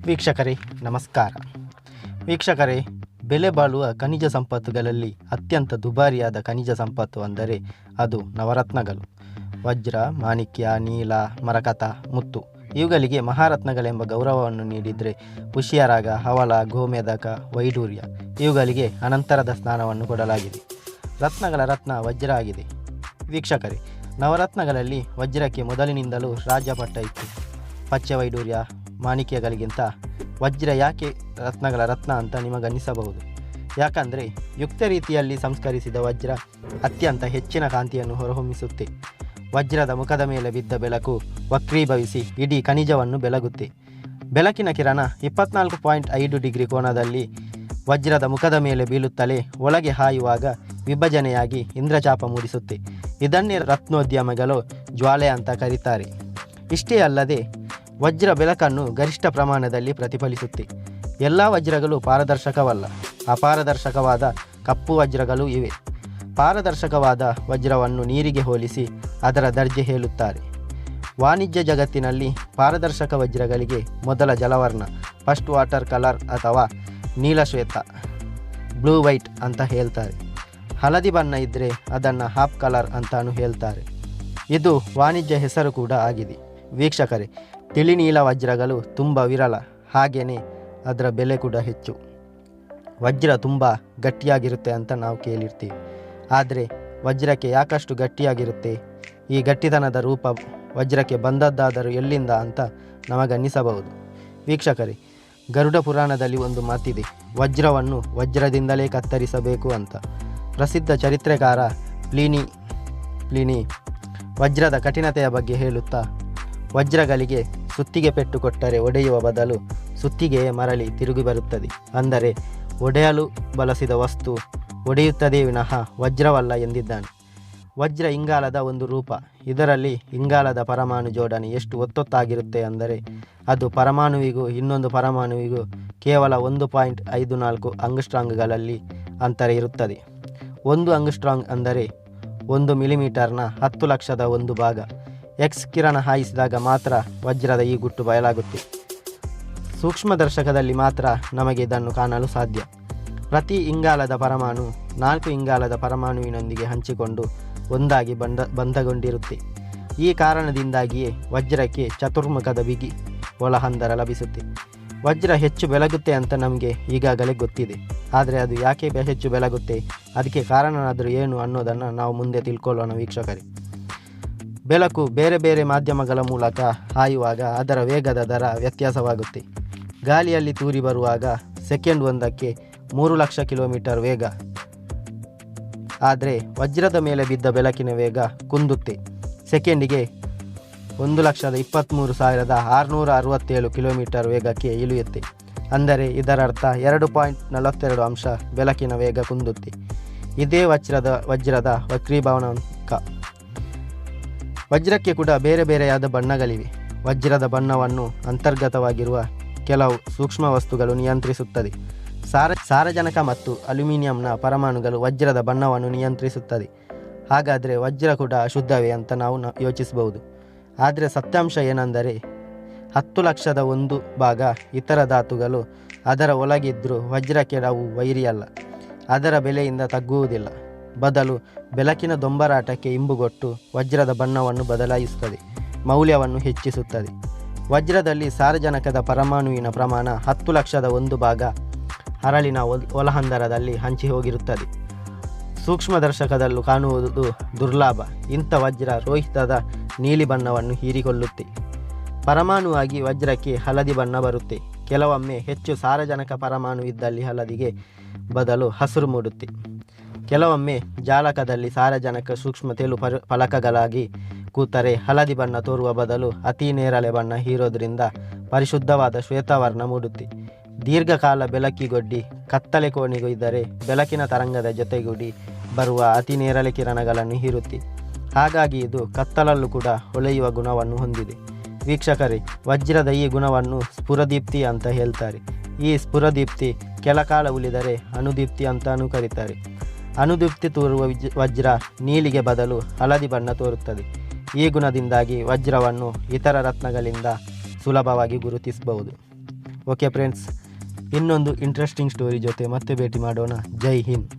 ವೀಕ್ಷಕರೇ ನಮಸ್ಕಾರ. ವೀಕ್ಷಕರೇ, ಬೆಲೆ ಬಾಳುವ ಖನಿಜ ಸಂಪತ್ತುಗಳಲ್ಲಿ ಅತ್ಯಂತ ದುಬಾರಿಯಾದ ಖನಿಜ ಸಂಪತ್ತು ಅಂದರೆ ಅದು ನವರತ್ನಗಳು. ವಜ್ರ, ಮಾಣಿಕ್ಯ, ನೀಲ, ಮರಕತ, ಮುತ್ತು ಇವುಗಳಿಗೆ ಮಹಾರತ್ನಗಳೆಂಬ ಗೌರವವನ್ನು ನೀಡಿದರೆ ಪುಷ್ಯರಾಗ, ಹವಳ, ಗೋಮೇಧಕ, ವೈಡೂರ್ಯ ಇವುಗಳಿಗೆ ಅನಂತರದ ಸ್ಥಾನವನ್ನು ಕೊಡಲಾಗಿದೆ. ರತ್ನಗಳ ರತ್ನ ವಜ್ರ ಆಗಿದೆ. ವೀಕ್ಷಕರೇ, ನವರತ್ನಗಳಲ್ಲಿ ವಜ್ರಕ್ಕೆ ಮೊದಲಿನಿಂದಲೂ ರಾಜ್ಯಪಟ್ಟ ಇತ್ತು. ಪಚ್ಚೆ ವೈಡೂರ್ಯ, ಮಾಣಿಕ್ಯಗಳಿಗಿಂತ ವಜ್ರ ಯಾಕೆ ರತ್ನಗಳ ರತ್ನ ಅಂತ ನಿಮಗನ್ನಿಸಬಹುದು. ಯಾಕಂದರೆ ಯುಕ್ತ ರೀತಿಯಲ್ಲಿ ಸಂಸ್ಕರಿಸಿದ ವಜ್ರ ಅತ್ಯಂತ ಹೆಚ್ಚಿನ ಕಾಂತಿಯನ್ನು ಹೊರಹೊಮ್ಮಿಸುತ್ತೆ. ವಜ್ರದ ಮುಖದ ಮೇಲೆ ಬಿದ್ದ ಬೆಳಕು ವಕ್ರೀಭವಿಸಿ ಇಡೀ ಖನಿಜವನ್ನು ಬೆಳಗುತ್ತೆ. ಬೆಳಕಿನ ಕಿರಣ 24.5 ಡಿಗ್ರಿ ಕೋನದಲ್ಲಿ ವಜ್ರದ ಮುಖದ ಮೇಲೆ ಬೀಳುತ್ತಲೇ ಒಳಗೆ ಹಾಯುವಾಗ ವಿಭಜನೆಯಾಗಿ ಇಂದ್ರಚಾಪ ಮೂಡಿಸುತ್ತೆ. ಇದನ್ನೇ ರತ್ನೋದ್ಯಮಗಳು ಜ್ವಾಲೆ ಅಂತ ಕರೀತಾರೆ. ಇಷ್ಟೇ ಅಲ್ಲದೆ ವಜ್ರ ಬೆಳಕನ್ನು ಗರಿಷ್ಠ ಪ್ರಮಾಣದಲ್ಲಿ ಪ್ರತಿಫಲಿಸುತ್ತೆ. ಎಲ್ಲ ವಜ್ರಗಳು ಪಾರದರ್ಶಕವಲ್ಲ. ಅಪಾರದರ್ಶಕವಾದ ಕಪ್ಪು ವಜ್ರಗಳು ಇವೆ. ಪಾರದರ್ಶಕವಾದ ವಜ್ರವನ್ನು ನೀರಿಗೆ ಹೋಲಿಸಿ ಅದರ ದರ್ಜೆ ಹೇಳುತ್ತಾರೆ. ವಾಣಿಜ್ಯ ಜಗತ್ತಿನಲ್ಲಿ ಪಾರದರ್ಶಕ ವಜ್ರಗಳಿಗೆ ಮೊದಲ ಜಲವರ್ಣ ಫಸ್ಟ್ ವಾಟರ್ ಕಲರ್ ಅಥವಾ ನೀಲಶ್ವೇತ ಬ್ಲೂ ವೈಟ್ ಅಂತ ಹೇಳ್ತಾರೆ. ಹಳದಿ ಬಣ್ಣ ಇದ್ದರೆ ಅದನ್ನು ಹಾಫ್ ಕಲರ್ ಅಂತಾನು ಹೇಳ್ತಾರೆ. ಇದು ವಾಣಿಜ್ಯ ಹೆಸರು ಕೂಡ ಆಗಿದೆ. ವೀಕ್ಷಕರೇ, ತಿಳಿ ನೀಲ ವಜ್ರಗಳು ತುಂಬ ವಿರಳ, ಹಾಗೆಯೇ ಅದರ ಬೆಲೆ ಕೂಡ ಹೆಚ್ಚು. ವಜ್ರ ತುಂಬ ಗಟ್ಟಿಯಾಗಿರುತ್ತೆ ಅಂತ ನಾವು ಕೇಳಿರ್ತೀವಿ. ಆದರೆ ವಜ್ರಕ್ಕೆ ಯಾಕಷ್ಟು ಗಟ್ಟಿಯಾಗಿರುತ್ತೆ? ಈ ಗಟ್ಟಿತನದ ರೂಪ ವಜ್ರಕ್ಕೆ ಬಂದದ್ದಾದರೂ ಎಲ್ಲಿಂದ ಅಂತ ನಮಗನ್ನಿಸಬಹುದು. ವೀಕ್ಷಕರೇ, ಗರುಡ ಪುರಾಣದಲ್ಲಿ ಒಂದು ಮಾತಿದೆ, ವಜ್ರವನ್ನು ವಜ್ರದಿಂದಲೇ ಕತ್ತರಿಸಬೇಕು ಅಂತ. ಪ್ರಸಿದ್ಧ ಚರಿತ್ರೆಕಾರ ಪ್ಲೀನಿ ವಜ್ರದ ಕಠಿಣತೆಯ ಬಗ್ಗೆ ಹೇಳುತ್ತಾ, ವಜ್ರಗಳಿಗೆ ಸುತ್ತಿಗೆ ಪೆಟ್ಟು ಕೊಟ್ಟರೆ ಒಡೆಯುವ ಬದಲು ಸುತ್ತಿಗೆಯೇ ಮರಳಿ ತಿರುಗಿ ಬರುತ್ತದೆ. ಅಂದರೆ ಒಡೆಯಲು ಬಳಸಿದ ವಸ್ತು ಒಡೆಯುತ್ತದೆ ವಿನಃ ವಜ್ರವಲ್ಲ ಎಂದಿದ್ದಾನೆ. ವಜ್ರ ಇಂಗಾಲದ ಒಂದು ರೂಪ. ಇದರಲ್ಲಿ ಇಂಗಾಲದ ಪರಮಾಣು ಜೋಡಣೆ ಎಷ್ಟು ಒತ್ತೊತ್ತಾಗಿರುತ್ತೆ ಅಂದರೆ ಅದು ಪರಮಾಣುವಿಗೂ ಇನ್ನೊಂದು ಪರಮಾಣುವಿಗೂ ಕೇವಲ 1.54 ಆಂಗ್ಸ್ಟ್ರಾಂಗ್ಗಳಲ್ಲಿ ಅಂತರ ಇರುತ್ತದೆ. 1 ಆಂಗ್ಸ್ಟ್ರಾಂಗ್ ಅಂದರೆ 1 ಮಿಲಿಮೀಟರ್ನ 10 ಲಕ್ಷದ 1 ಭಾಗ. ಎಕ್ಸ್ ಕಿರಣ ಹಾಯಿಸಿದಾಗ ಮಾತ್ರ ವಜ್ರದ ಈ ಗುಟ್ಟು ಬಯಲಾಗುತ್ತೆ. ಸೂಕ್ಷ್ಮದರ್ಶಕದಲ್ಲಿ ಮಾತ್ರ ನಮಗೆ ಇದನ್ನು ಕಾಣಲು ಸಾಧ್ಯ. ಪ್ರತಿ ಇಂಗಾಲದ ಪರಮಾಣು 4 ಇಂಗಾಲದ ಪರಮಾಣುವಿನೊಂದಿಗೆ ಹಂಚಿಕೊಂಡು ಒಂದಾಗಿ ಬಂಧಗೊಂಡಿರುತ್ತೆ. ಈ ಕಾರಣದಿಂದಾಗಿಯೇ ವಜ್ರಕ್ಕೆ ಚತುರ್ಮುಖದ ಬಿಗಿ ಒಳಹಂದರ ಲಭಿಸುತ್ತೆ. ವಜ್ರ ಹೆಚ್ಚು ಬೆಳಗುತ್ತೆ ಅಂತ ನಮಗೆ ಈಗಾಗಲೇ ಗೊತ್ತಿದೆ. ಆದರೆ ಅದು ಯಾಕೆ ಹೆಚ್ಚು ಬೆಳಗುತ್ತೆ, ಅದಕ್ಕೆ ಕಾರಣನಾದರೂ ಏನು ಅನ್ನೋದನ್ನು ನಾವು ಮುಂದೆ ತಿಳ್ಕೊಳ್ಳೋಣ. ವೀಕ್ಷಕರೇ, ಬೆಳಕು ಬೇರೆ ಬೇರೆ ಮಾಧ್ಯಮಗಳ ಮೂಲಕ ಹಾಯುವಾಗ ಅದರ ವೇಗದ ದರ ವ್ಯತ್ಯಾಸವಾಗುತ್ತೆ. ಗಾಳಿಯಲ್ಲಿ ತೂರಿ ಬರುವಾಗ ಸೆಕೆಂಡ್ ಒಂದಕ್ಕೆ 3 ಲಕ್ಷ ಕಿಲೋಮೀಟರ್ ವೇಗ. ಆದರೆ ವಜ್ರದ ಮೇಲೆ ಬಿದ್ದ ಬೆಳಕಿನ ವೇಗ ಕುಂದುತ್ತೆ. ಸೆಕೆಂಡಿಗೆ 1,23,667 ಕಿಲೋಮೀಟರ್ ವೇಗಕ್ಕೆ ಇಳಿಯುತ್ತೆ. ಅಂದರೆ ಇದರರ್ಥ 2.42 ಅಂಶ ಬೆಳಕಿನ ವೇಗ ಕುಂದುತ್ತೆ. ಇದೇ ವಜ್ರದ ವಕ್ರೀಭವನಾಂಕ. ವಜ್ರಕ್ಕೆ ಕೂಡ ಬೇರೆ ಬೇರೆಯಾದ ಬಣ್ಣಗಳಿವೆ. ವಜ್ರದ ಬಣ್ಣವನ್ನು ಅಂತರ್ಗತವಾಗಿರುವ ಕೆಲವು ಸೂಕ್ಷ್ಮ ವಸ್ತುಗಳು ನಿಯಂತ್ರಿಸುತ್ತದೆ. ಸಾರಜನಕ ಮತ್ತು ಅಲ್ಯೂಮಿನಿಯಂನ ಪರಮಾಣುಗಳು ವಜ್ರದ ಬಣ್ಣವನ್ನು ನಿಯಂತ್ರಿಸುತ್ತದೆ. ಹಾಗಾದರೆ ವಜ್ರ ಕೂಡ ಅಶುದ್ಧವೇ ಅಂತ ನಾವು ಯೋಚಿಸಬಹುದು. ಆದರೆ ಸತ್ಯಾಂಶ ಏನೆಂದರೆ 10 ಲಕ್ಷದ 1 ಭಾಗ ಇತರ ಧಾತುಗಳು ಅದರ ಒಳಗಿದ್ದರೂ ವಜ್ರಕ್ಕೆ ಅವು ವೈರಿಯಲ್ಲ. ಅದರ ಬೆಲೆಯಿಂದ ತಗ್ಗುವುದಿಲ್ಲ. ಬದಲು ಬೆಳಕಿನ ದೊಂಬರಾಟಕ್ಕೆ ಇಂಬುಗೊಟ್ಟು ವಜ್ರದ ಬಣ್ಣವನ್ನು ಬದಲಾಯಿಸುತ್ತದೆ, ಮೌಲ್ಯವನ್ನು ಹೆಚ್ಚಿಸುತ್ತದೆ. ವಜ್ರದಲ್ಲಿ ಸಾರಜನಕದ ಪರಮಾಣುವಿನ ಪ್ರಮಾಣ 10 ಲಕ್ಷದ 1 ಭಾಗ ಹರಳಿನ ಒಳಹಂದರದಲ್ಲಿ ಹಂಚಿ ಹೋಗಿರುತ್ತದೆ. ಸೂಕ್ಷ್ಮದರ್ಶಕದಲ್ಲೂ ಕಾಣುವುದು ದುರ್ಲಭ. ಇಂಥ ವಜ್ರ ರೋಹಿತದ ನೀಲಿ ಬಣ್ಣವನ್ನು ಹೀರಿಕೊಳ್ಳುತ್ತೆ. ಪರಮಾಣುವಾಗಿ ವಜ್ರಕ್ಕೆ ಹಳದಿ ಬಣ್ಣ ಬರುತ್ತೆ. ಕೆಲವೊಮ್ಮೆ ಹೆಚ್ಚು ಸಾರಜನಕ ಪರಮಾಣು ಇದ್ದಲ್ಲಿ ಹಳದಿಗೆ ಬದಲು ಹಸಿರು ಮೂಡುತ್ತೆ. ಕೆಲವೊಮ್ಮೆ ಜಾಲಕದಲ್ಲಿ ಸಾರಜನಕ ಸೂಕ್ಷ್ಮ ತೆಳು ಫಲಕಗಳಾಗಿ ಕೂತರೆ ಹಳದಿ ಬಣ್ಣ ತೋರುವ ಬದಲು ಅತಿ ನೇರಳೆ ಬಣ್ಣ ಹೀರೋದ್ರಿಂದ ಪರಿಶುದ್ಧವಾದ ಶ್ವೇತವರ್ಣ ಮೂಡುತ್ತೆ. ದೀರ್ಘಕಾಲ ಬೆಳಕಿಗೊಡ್ಡಿ ಕತ್ತಲೆ ಕೋಣೆಗೊಯ್ದರೆ ಬೆಳಕಿನ ತರಂಗದ ಜೊತೆಗೂಡಿ ಬರುವ ಅತಿ ನೇರಳೆ ಕಿರಣಗಳನ್ನು ಹೀರುತ್ತೆ. ಹಾಗಾಗಿ ಇದು ಕತ್ತಲಲ್ಲೂ ಕೂಡ ಹೊಳೆಯುವ ಗುಣವನ್ನು ಹೊಂದಿದೆ. ವೀಕ್ಷಕರೇ, ವಜ್ರದ ಈ ಗುಣವನ್ನು ಸ್ಫುರದೀಪ್ತಿ ಅಂತ ಹೇಳ್ತಾರೆ. ಈ ಸ್ಫುರದೀಪ್ತಿ ಕೆಲಕಾಲ ಉಳಿದರೆ ಅಣುದೀಪ್ತಿ ಅಂತಾನೂ ಕರೀತಾರೆ. ಅಣುದೀಪ್ತಿ ತೋರುವ ವಜ್ರ ನೀಲಿಗೆ ಬದಲು ಹಳದಿ ಬಣ್ಣ ತೋರುತ್ತದೆ. ಈ ಗುಣದಿಂದಾಗಿ ವಜ್ರವನ್ನು ಇತರ ರತ್ನಗಳಿಂದ ಸುಲಭವಾಗಿ ಗುರುತಿಸಬಹುದು. ಓಕೆ ಫ್ರೆಂಡ್ಸ್, ಇನ್ನೊಂದು ಇಂಟ್ರೆಸ್ಟಿಂಗ್ ಸ್ಟೋರಿ ಜೊತೆ ಮತ್ತೆ ಭೇಟಿ ಮಾಡೋಣ. ಜೈ ಹಿಂದ್.